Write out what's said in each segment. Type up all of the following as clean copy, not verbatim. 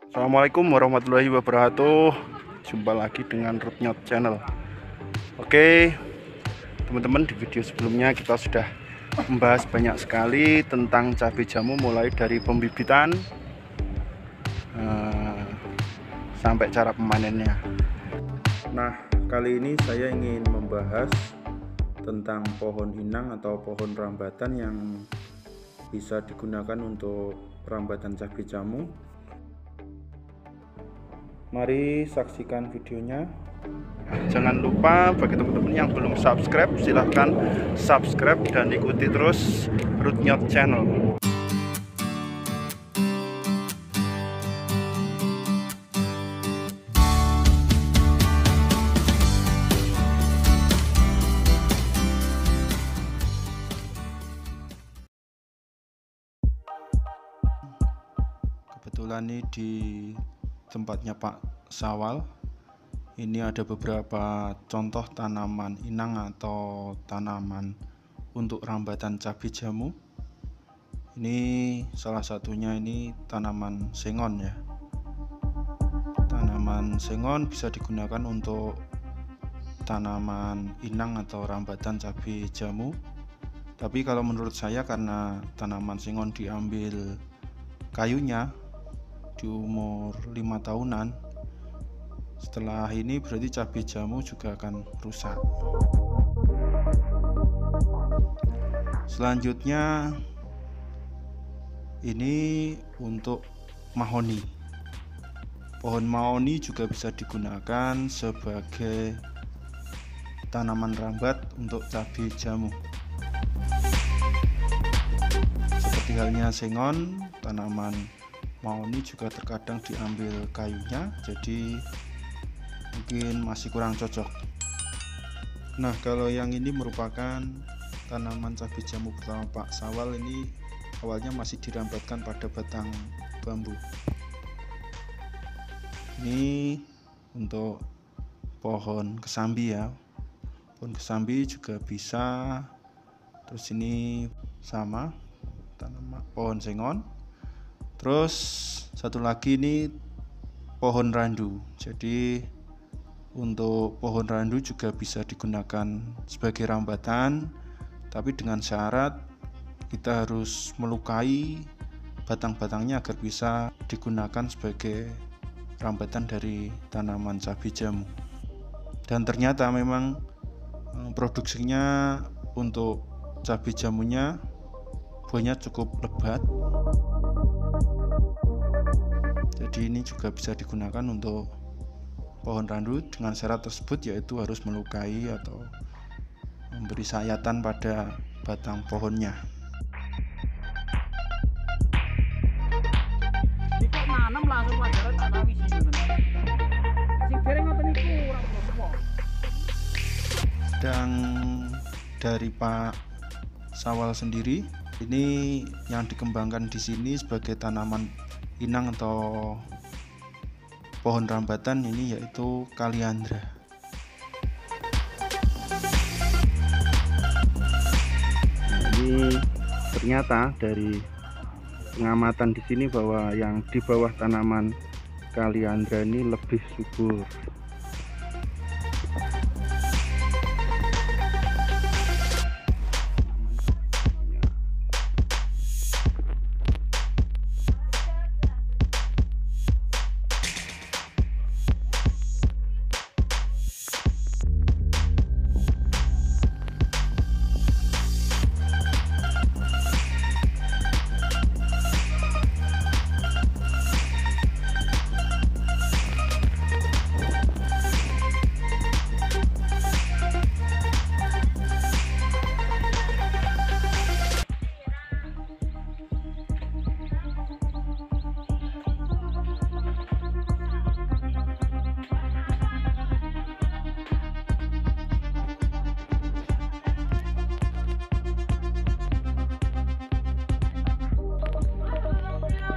Assalamualaikum warahmatullahi wabarakatuh. Jumpa lagi dengan Rutnyot Channel. Oke teman-teman, di video sebelumnya kita sudah membahas banyak sekali tentang cabai jamu, mulai dari pembibitan sampai cara pemanennya. Nah, kali ini saya ingin membahas tentang pohon inang atau pohon rambatan yang bisa digunakan untuk perambatan cabai jamu. Mari saksikan videonya. Jangan lupa bagi teman-teman yang belum subscribe, silahkan subscribe dan ikuti terus Rutnyot Channel. Kebetulan ini di tempatnya Pak Sawal, ini ada beberapa contoh tanaman inang atau tanaman untuk rambatan cabai jamu. Ini salah satunya, ini tanaman sengon ya. Tanaman sengon bisa digunakan untuk tanaman inang atau rambatan cabai jamu. Tapi kalau menurut saya, karena tanaman sengon diambil kayunya di umur 5 tahunan, setelah ini berarti cabai jamu juga akan rusak. Selanjutnya ini untuk mahoni. Pohon mahoni juga bisa digunakan sebagai tanaman rambat untuk cabai jamu. Seperti halnya sengon, tanaman mahoni juga terkadang diambil kayunya, jadi mungkin masih kurang cocok. Nah, kalau yang ini merupakan tanaman cabai jamu pertama Pak Sawal. Ini awalnya masih dirambatkan pada batang bambu. Ini untuk pohon kesambi ya. Pohon kesambi juga bisa. Terus ini sama, tanaman pohon sengon. Terus satu lagi ini pohon randu. Jadi untuk pohon randu juga bisa digunakan sebagai rambatan, tapi dengan syarat kita harus melukai batang-batangnya agar bisa digunakan sebagai rambatan dari tanaman cabai jamu. Dan ternyata memang produksinya untuk cabai jamunya buahnya cukup lebat. Jadi ini juga bisa digunakan untuk pohon randu dengan syarat tersebut, yaitu harus melukai atau memberi sayatan pada batang pohonnya. Dan dari Pak Sawal sendiri, ini yang dikembangkan di sini sebagai tanaman inang atau pohon rambatan ini yaitu kaliandra. Nah, ini ternyata dari pengamatan di sini bahwa yang di bawah tanaman kaliandra ini lebih subur.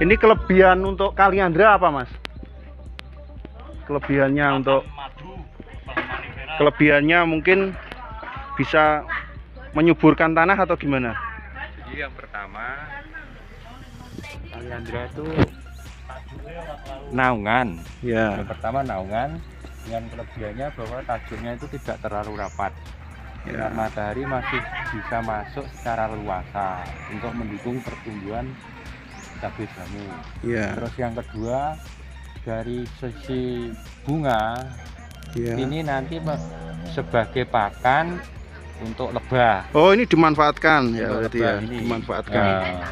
Ini kelebihan untuk kaliandra apa, Mas? Kelebihannya untuk kelebihannya mungkin bisa menyuburkan tanah atau gimana? Jadi yang pertama, kaliandra itu naungan. Ya. Yang pertama naungan dengan kelebihannya bahwa tajuknya itu tidak terlalu rapat. Ya. Sinar matahari masih bisa masuk secara leluasa untuk mendukung pertumbuhan cabai jamu. Ya. Terus yang kedua, dari sisi bunga, Ya. ini nanti sebagai pakan untuk lebah. Oh, ini dimanfaatkan ya Untuk berarti lebah ya, ini. dimanfaatkan.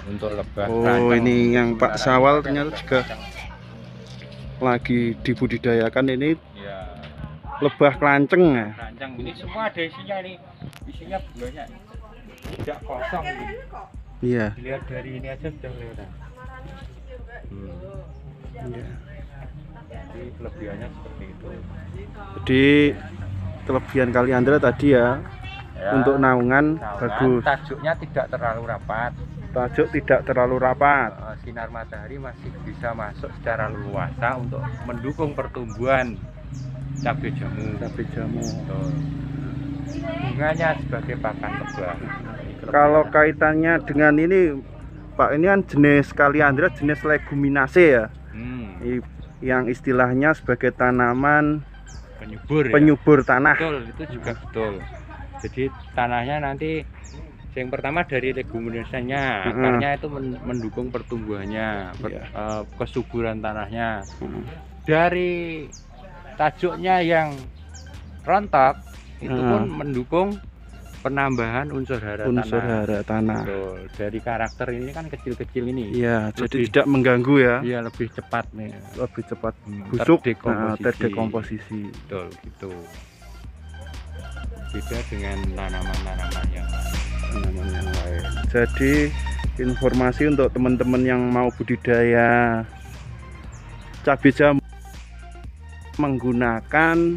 Untuk lebah. Oh, kerancang. ini yang Pak Sawal Lebah ternyata juga kerancang. lagi dibudidayakan ini Ya, lebah kelanceng ya. kerancang ini semua ada isinya ini. Isinya bunganya. Tidak kosong ini. Iya. Dilihat dari ini aja sudah kelihatan. Iya. Jadi kelebihannya seperti itu. Jadi kelebihan Kaliandra tadi ya, untuk naungan bagus. Tajuknya tidak terlalu rapat. Tajuk tidak terlalu rapat. Sinar matahari masih bisa masuk secara leluasa untuk mendukung pertumbuhan cabai jamu. Cabai jamu. Betul. Bunganya sebagai pakan lebah. Kalau kaitannya dengan ini, Pak, ini kan jenis Kaliandra jenis leguminase ya. Yang istilahnya sebagai tanaman penyubur, penyubur tanah. Betul, itu juga betul. Jadi tanahnya nanti yang pertama dari leguminasenya, akarnya itu mendukung pertumbuhannya, kesuburan tanahnya. Dari tajuknya yang rontok itu pun mendukung penambahan unsur hara tanah. Betul. Dari karakter ini kan kecil-kecil ini. Iya, jadi tidak mengganggu ya. Iya, lebih cepat nih. Lebih cepat busuk, terdekomposisi. Betul, gitu. Beda dengan tanaman-tanaman yang lain. Jadi informasi untuk teman-teman yang mau budidaya cabai jamu menggunakan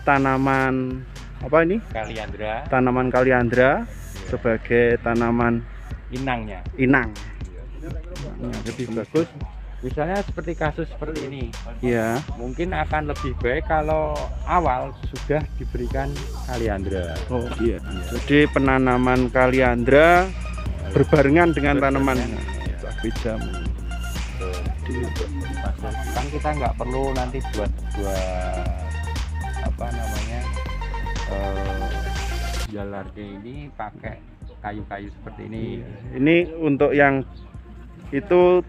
tanaman apa ini? Kaliandra. Tanaman Kaliandra sebagai tanaman inang. Lebih bagus. Misalnya seperti kasus seperti ini. Ya. Mungkin akan lebih baik kalau awal sudah diberikan Kaliandra. Oh iya. Jadi penanaman Kaliandra berbarengan dengan tanaman cabai jamu. Kan kita nggak perlu nanti buat apa namanya jalarnya ini pakai kayu-kayu seperti ini. Ini untuk yang itu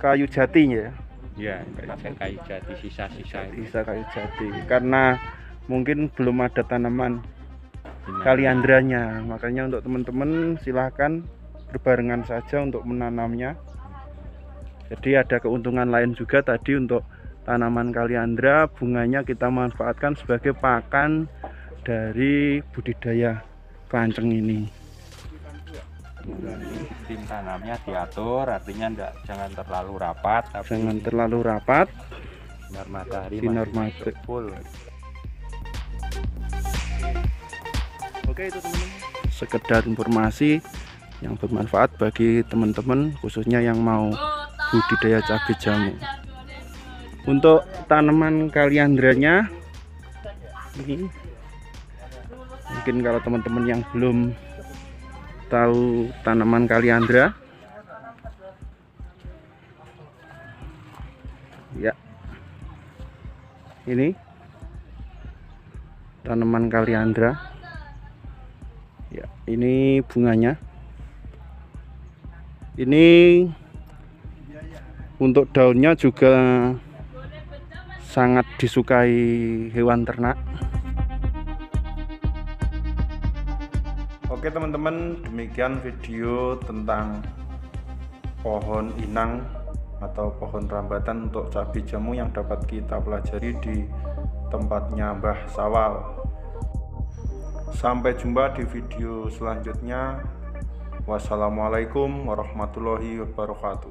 kayu jatinya ya? Kayu jati, sisa-sisa kayu jati. Karena mungkin belum ada tanaman Kaliandranya, makanya untuk teman-teman silahkan berbarengan saja untuk menanamnya. Jadi ada keuntungan lain juga tadi untuk tanaman Kaliandra, bunganya kita manfaatkan sebagai pakan dari budidaya kelanceng ini. Sistem tanamnya diatur, artinya jangan terlalu rapat. Jangan terlalu rapat. Sinar matahari full. Oke, itu teman-teman. Sekedar informasi yang bermanfaat bagi teman-teman, khususnya yang mau budidaya cabai jamu. Untuk tanaman Kaliandranya ini, mungkin kalau teman-teman yang belum tahu tanaman Kaliandra, ya, ini tanaman Kaliandra, ya, ini bunganya. Ini untuk daunnya juga sangat disukai hewan ternak. Oke teman-teman, demikian video tentang pohon inang atau pohon rambatan untuk cabai jamu yang dapat kita pelajari di tempatnya Mbah Sawal. Sampai jumpa di video selanjutnya. Wassalamualaikum warahmatullahi wabarakatuh.